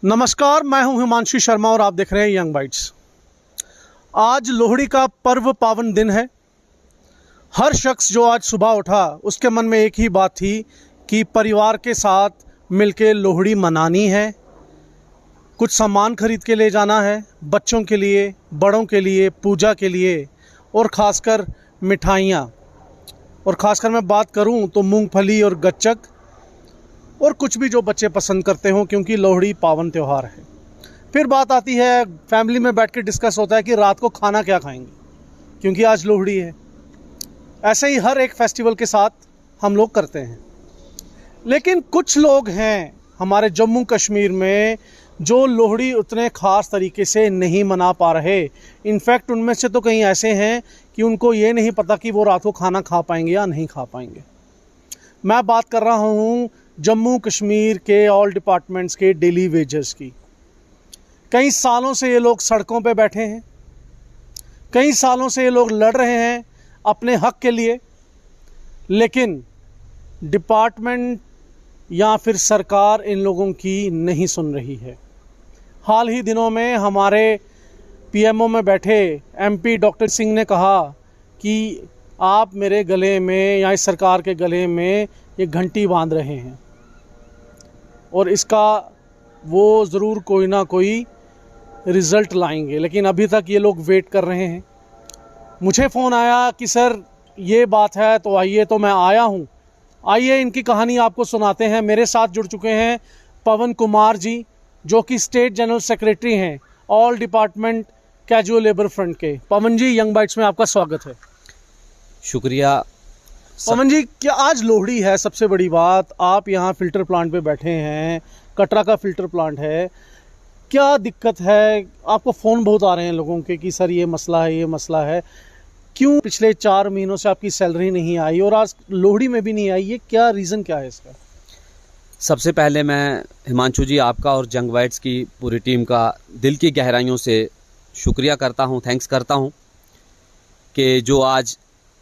नमस्कार, मैं हूं हिमांशु शर्मा और आप देख रहे हैं यंग बाइट्स। आज लोहड़ी का पर्व पावन दिन है। हर शख्स जो आज सुबह उठा उसके मन में एक ही बात थी कि परिवार के साथ मिलके लोहड़ी मनानी है, कुछ सामान खरीद के ले जाना है, बच्चों के लिए, बड़ों के लिए, पूजा के लिए और ख़ासकर मिठाइयाँ। और ख़ासकर मैं बात करूं तो मूंगफली और गच्चक और कुछ भी जो बच्चे पसंद करते हों, क्योंकि लोहड़ी पावन त्यौहार है। फिर बात आती है, फैमिली में बैठ के डिस्कस होता है कि रात को खाना क्या खाएंगे, क्योंकि आज लोहड़ी है। ऐसे ही हर एक फेस्टिवल के साथ हम लोग करते हैं। लेकिन कुछ लोग हैं हमारे जम्मू कश्मीर में जो लोहड़ी उतने ख़ास तरीके से नहीं मना पा रहे। इनफैक्ट उनमें से तो कई ऐसे हैं कि उनको ये नहीं पता कि वो रात को खाना खा पाएंगे या नहीं खा पाएंगे। मैं बात कर रहा हूँ जम्मू कश्मीर के ऑल डिपार्टमेंट्स के डेली वेजर्स की। कई सालों से ये लोग सड़कों पे बैठे हैं, कई सालों से ये लोग लड़ रहे हैं अपने हक के लिए, लेकिन डिपार्टमेंट या फिर सरकार इन लोगों की नहीं सुन रही है। हाल ही दिनों में हमारे पीएमओ में बैठे एमपी डॉक्टर सिंह ने कहा कि आप मेरे गले में या इस सरकार के गले में ये घंटी बांध रहे हैं और इसका वो ज़रूर कोई ना कोई रिज़ल्ट लाएंगे। लेकिन अभी तक ये लोग वेट कर रहे हैं। मुझे फ़ोन आया कि सर ये बात है, तो आइए, तो मैं आया हूँ। आइए इनकी कहानी आपको सुनाते हैं। मेरे साथ जुड़ चुके हैं पवन कुमार जी, जो कि स्टेट जनरल सेक्रेटरी हैं all department casual labour front के। पवन जी, यंग बाइट्स में आपका स्वागत है। शुक्रिया। पवन जी, क्या आज लोहड़ी है? सबसे बड़ी बात, आप यहाँ फ़िल्टर प्लांट पे बैठे हैं, कटरा का फ़िल्टर प्लांट है। क्या दिक्कत है? आपको फ़ोन बहुत आ रहे हैं लोगों के कि सर ये मसला है, ये मसला है। क्यों पिछले 4 महीनों से आपकी सैलरी नहीं आई और आज लोहड़ी में भी नहीं आई? ये क्या रीज़न क्या है इसका? सबसे पहले मैं हिमांशु जी आपका और यंग बाइट्स की पूरी टीम का दिल की गहराइयों से शुक्रिया करता हूँ, थैंक्स करता हूँ कि जो आज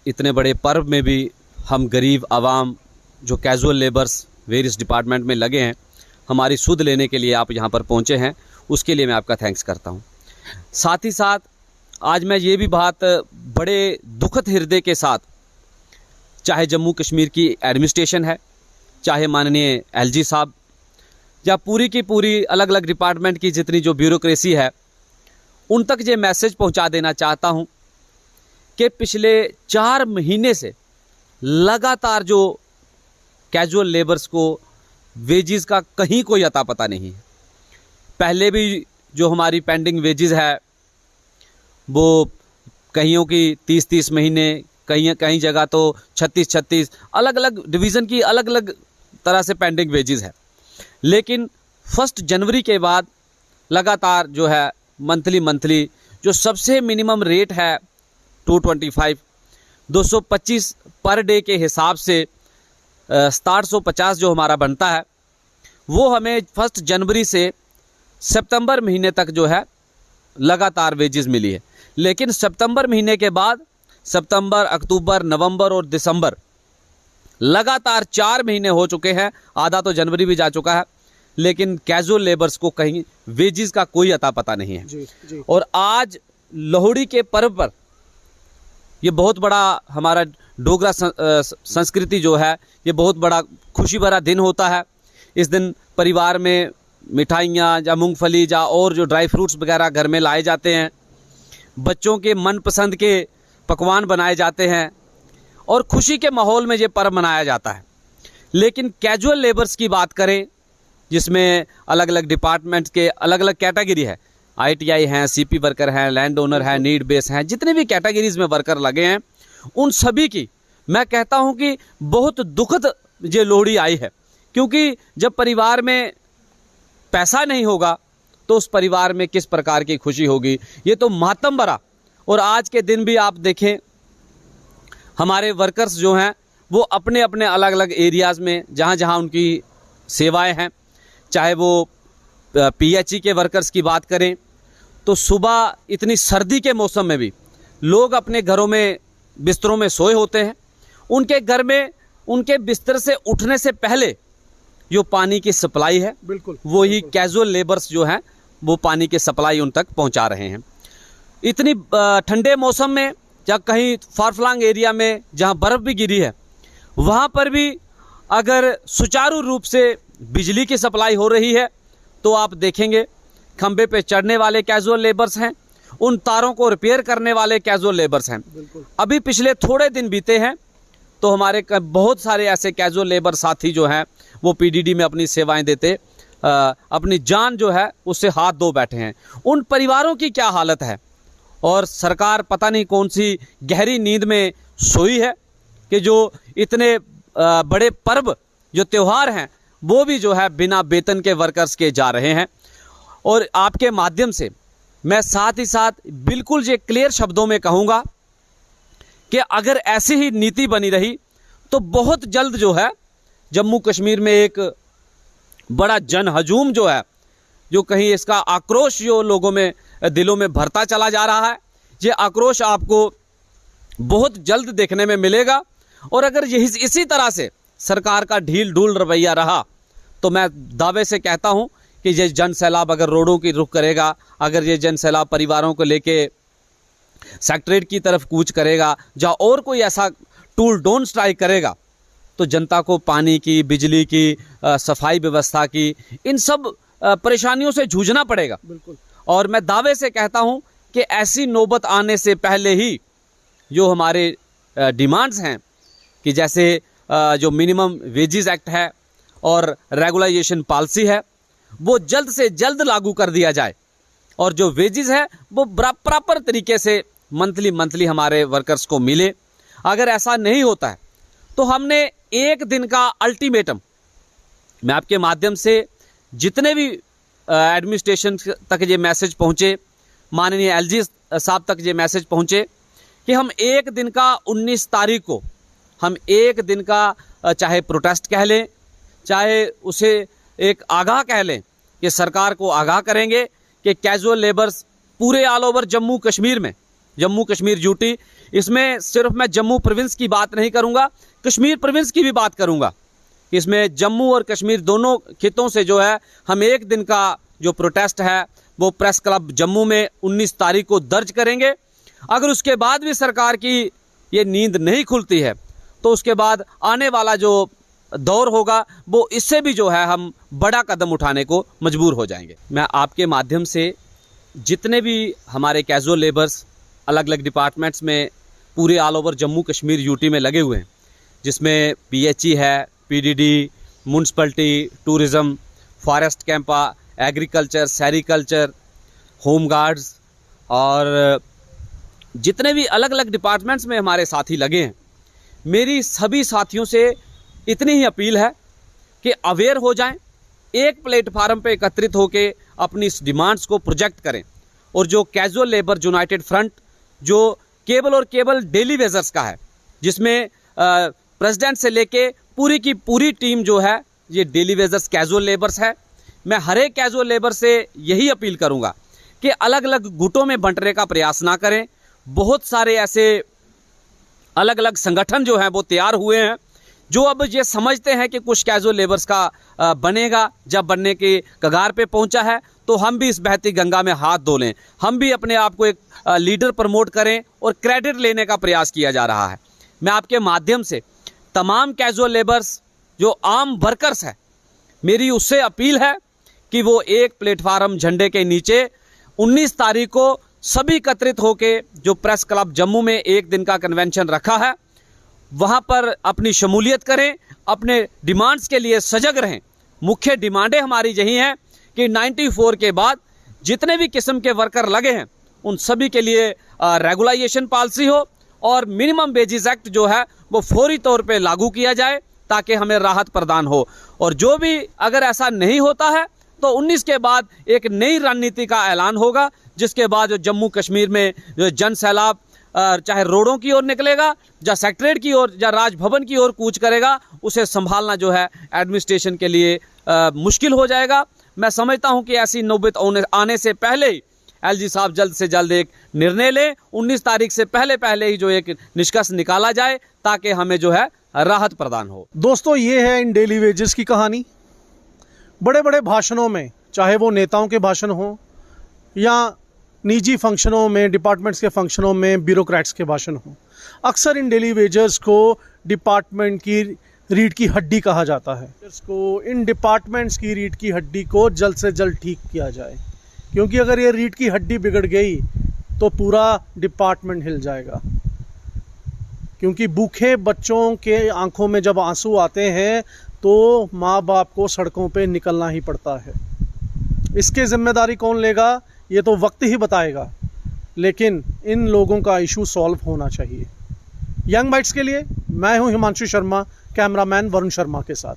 इतने बड़े पर्व में भी हम गरीब आवाम जो कैजुअल लेबर्स वेरियस डिपार्टमेंट में लगे हैं, हमारी सुध लेने के लिए आप यहाँ पर पहुँचे हैं, उसके लिए मैं आपका थैंक्स करता हूँ। साथ ही साथ आज मैं ये भी बात बड़े दुखद हृदय के साथ, चाहे जम्मू कश्मीर की एडमिनिस्ट्रेशन है, चाहे माननीय एलजी साहब, या पूरी की पूरी अलग अलग डिपार्टमेंट की जितनी जो ब्यूरोक्रेसी है, उन तक ये मैसेज पहुँचा देना चाहता हूँ कि पिछले 4 महीने से लगातार जो कैजुअल लेबर्स को वेजेस का कहीं कोई अता पता नहीं है। पहले भी जो हमारी पेंडिंग वेजेस है वो कईयों की 30-30 महीने, कहीं जगह तो 36-36, अलग अलग डिवीज़न की अलग अलग तरह से पेंडिंग वेजेस है। लेकिन 1 जनवरी के बाद लगातार जो है मंथली जो सबसे मिनिमम रेट है 225 पर डे के हिसाब से 6750 जो हमारा बनता है, वो हमें 1 जनवरी से सितंबर महीने तक जो है लगातार वेजेस मिली है। लेकिन सितंबर महीने के बाद सितंबर, अक्टूबर, नवंबर और दिसंबर लगातार 4 महीने हो चुके हैं, आधा तो जनवरी भी जा चुका है, लेकिन कैजुअल लेबर्स को कहीं वेजेस का कोई अता पता नहीं है। जी। और आज लोहड़ी के पर्व पर ये बहुत बड़ा हमारा डोगरा संस्कृति जो है, ये बहुत बड़ा खुशी भरा दिन होता है। इस दिन परिवार में मिठाइयाँ या मूंगफली या और जो ड्राई फ्रूट्स वगैरह घर में लाए जाते हैं, बच्चों के मनपसंद के पकवान बनाए जाते हैं और खुशी के माहौल में ये पर्व मनाया जाता है। लेकिन कैजुअल लेबर्स की बात करें, जिसमें अलग अलग डिपार्टमेंट के अलग अलग कैटेगरी है, ITI हैं, CP वर्कर हैं, लैंड ओनर हैं, नीड बेस हैं, जितने भी कैटेगरीज में वर्कर लगे हैं, उन सभी की मैं कहता हूं कि बहुत दुखद ये लोहड़ी आई है। क्योंकि जब परिवार में पैसा नहीं होगा तो उस परिवार में किस प्रकार की खुशी होगी, ये तो मातम भरा। और आज के दिन भी आप देखें, हमारे वर्कर्स जो हैं वो अपने अपने अलग अलग एरियाज़ में जहाँ जहाँ उनकी सेवाएं हैं, चाहे वो PHE के वर्कर्स की बात करें तो सुबह इतनी सर्दी के मौसम में भी लोग अपने घरों में बिस्तरों में सोए होते हैं। उनके घर में उनके बिस्तर से उठने से पहले जो पानी की सप्लाई है बिल्कुल वो ही कैजुअल लेबर्स जो हैं वो पानी की सप्लाई उन तक पहुंचा रहे हैं। इतनी ठंडे मौसम में या कहीं फारफ्लंग एरिया में जहां बर्फ़ भी गिरी है वहां पर भी अगर सुचारू रूप से बिजली की सप्लाई हो रही है तो आप देखेंगे खंबे पे चढ़ने वाले कैजुअल लेबर्स हैं, उन तारों को रिपेयर करने वाले कैजुअल लेबर्स हैं। अभी पिछले थोड़े दिन बीते हैं तो हमारे बहुत सारे ऐसे कैजुअल लेबर साथी जो हैं वो पीडीडी में अपनी सेवाएं देते अपनी जान जो है उससे हाथ धो बैठे हैं। उन परिवारों की क्या हालत है, और सरकार पता नहीं कौन सी गहरी नींद में सोई है कि जो इतने बड़े पर्व जो त्यौहार हैं वो भी जो है बिना वेतन के वर्कर्स के जा रहे हैं। और आपके माध्यम से मैं साथ ही साथ बिल्कुल ये क्लियर शब्दों में कहूँगा कि अगर ऐसी ही नीति बनी रही तो बहुत जल्द जो है जम्मू कश्मीर में एक बड़ा जन हजूम जो है, जो कहीं इसका आक्रोश जो लोगों में दिलों में भरता चला जा रहा है, ये आक्रोश आपको बहुत जल्द देखने में मिलेगा। और अगर यही इसी तरह से सरकार का ढील ढूल रवैया रहा तो मैं दावे से कहता हूं कि ये जन सैलाब अगर रोडों की रुख करेगा, अगर ये जन सैलाब परिवारों को लेके सेक्रेटरीट की तरफ कूच करेगा, जहाँ और कोई ऐसा टूल डोंट स्ट्राइक करेगा, तो जनता को पानी की, बिजली की, सफाई व्यवस्था की, इन सब परेशानियों से जूझना पड़ेगा। बिल्कुल। और मैं दावे से कहता हूं कि ऐसी नौबत आने से पहले ही जो हमारे डिमांड्स हैं कि जैसे जो मिनिमम वेजेस एक्ट है और रेगुलाइजेशन पॉलिसी है वो जल्द से जल्द लागू कर दिया जाए, और जो वेजेस है वो प्रॉपर तरीके से मंथली हमारे वर्कर्स को मिले। अगर ऐसा नहीं होता है तो हमने एक दिन का अल्टीमेटम, मैं आपके माध्यम से जितने भी एडमिनिस्ट्रेशन तक ये मैसेज पहुँचे, माननीय एलजी साहब तक ये मैसेज पहुँचे कि हम एक दिन का 19 तारीख को हम एक दिन का चाहे प्रोटेस्ट कह लें, चाहे उसे एक आगाह कह लें कि सरकार को आगाह करेंगे कि कैजुअल लेबर्स पूरे ऑल ओवर जम्मू कश्मीर में, जम्मू कश्मीर यूटी, इसमें सिर्फ मैं जम्मू प्रोविंस की बात नहीं करूंगा, कश्मीर प्रोविंस की भी बात करूंगा। इसमें जम्मू और कश्मीर दोनों खितों से जो है हम एक दिन का जो प्रोटेस्ट है वो प्रेस क्लब जम्मू में 19 तारीख को दर्ज करेंगे। अगर उसके बाद भी सरकार की ये नींद नहीं खुलती है तो उसके बाद आने वाला जो दौर होगा वो इससे भी जो है हम बड़ा कदम उठाने को मजबूर हो जाएंगे। मैं आपके माध्यम से जितने भी हमारे कैजुअल लेबर्स अलग अलग डिपार्टमेंट्स में पूरे all over Jammu Kashmir UT में लगे हुए हैं, जिसमें पीएचई है, PDD, municipality, tourism, forest Campa, agriculture, sericulture, home guards और जितने भी अलग अलग डिपार्टमेंट्स में हमारे साथी लगे हैं, मेरी सभी साथियों से इतनी ही अपील है कि अवेयर हो जाएं, एक प्लेटफार्म पे एकत्रित होकर अपनी इस डिमांड्स को प्रोजेक्ट करें। और जो कैजुअल लेबर यूनाइटेड फ्रंट जो केवल और केवल डेली वेजर्स का है, जिसमें प्रेसिडेंट से लेके पूरी की पूरी टीम जो है ये डेली वेजर्स कैजुअल लेबर्स है। मैं हर एक कैजुअल लेबर से यही अपील करूंगा कि अलग अलग गुटों में बंटने का प्रयास ना करें। बहुत सारे ऐसे अलग अलग संगठन जो हैं वो तैयार हुए हैं जो अब ये समझते हैं कि कुछ कैजुअल लेबर्स का बनेगा, जब बनने के कगार पे पहुंचा है तो हम भी इस बहती गंगा में हाथ धो लें, हम भी अपने आप को एक लीडर प्रमोट करें और क्रेडिट लेने का प्रयास किया जा रहा है। मैं आपके माध्यम से तमाम कैजुअल लेबर्स जो आम वर्कर्स हैं, मेरी उससे अपील है कि वो एक प्लेटफार्म झंडे के नीचे 19 तारीख को सभी एकत्रित होकर जो प्रेस क्लब जम्मू में एक दिन का कन्वेंशन रखा है वहाँ पर अपनी शमूलियत करें, अपने डिमांड्स के लिए सजग रहें। मुख्य डिमांडें हमारी यही हैं कि 94 के बाद जितने भी किस्म के वर्कर लगे हैं उन सभी के लिए रेगुलाइजेशन पॉलिसी हो और मिनिमम वेजेस एक्ट जो है वो फौरी तौर पे लागू किया जाए ताकि हमें राहत प्रदान हो। और जो भी अगर ऐसा नहीं होता है तो 19 के बाद एक नई रणनीति का ऐलान होगा, जिसके बाद जो जम्मू कश्मीर में जो जन सैलाब चाहे रोडों की ओर निकलेगा या सेक्रेटरीट की ओर या राजभवन की ओर कूच करेगा, उसे संभालना जो है एडमिनिस्ट्रेशन के लिए मुश्किल हो जाएगा। मैं समझता हूं कि ऐसी नौबत आने से पहले ही एलजी साहब जल्द से जल्द एक निर्णय लें, 19 तारीख से पहले ही जो एक निष्कर्ष निकाला जाए ताकि हमें जो है राहत प्रदान हो। दोस्तों, ये है इन डेली वेजेस की कहानी। बड़े बड़े भाषणों में, चाहे वो नेताओं के भाषण हो या निजी फंक्शनों में, डिपार्टमेंट्स के फंक्शनों में ब्यूरोक्रेट्स के भाषण हो, अक्सर इन डेली वेजर्स को डिपार्टमेंट की रीढ़ की हड्डी कहा जाता है। इसको इन डिपार्टमेंट्स की रीढ़ की हड्डी को जल्द से जल्द ठीक किया जाए, क्योंकि अगर ये रीढ़ की हड्डी बिगड़ गई तो पूरा डिपार्टमेंट हिल जाएगा। क्योंकि भूखे बच्चों के आंखों में जब आंसू आते हैं तो माँ बाप को सड़कों पे निकलना ही पड़ता है। इसकी जिम्मेदारी कौन लेगा ये तो वक्त ही बताएगा, लेकिन इन लोगों का इशू सॉल्व होना चाहिए। यंग बाइट्स के लिए मैं हूं हिमांशु शर्मा, कैमरामैन वरुण शर्मा के साथ।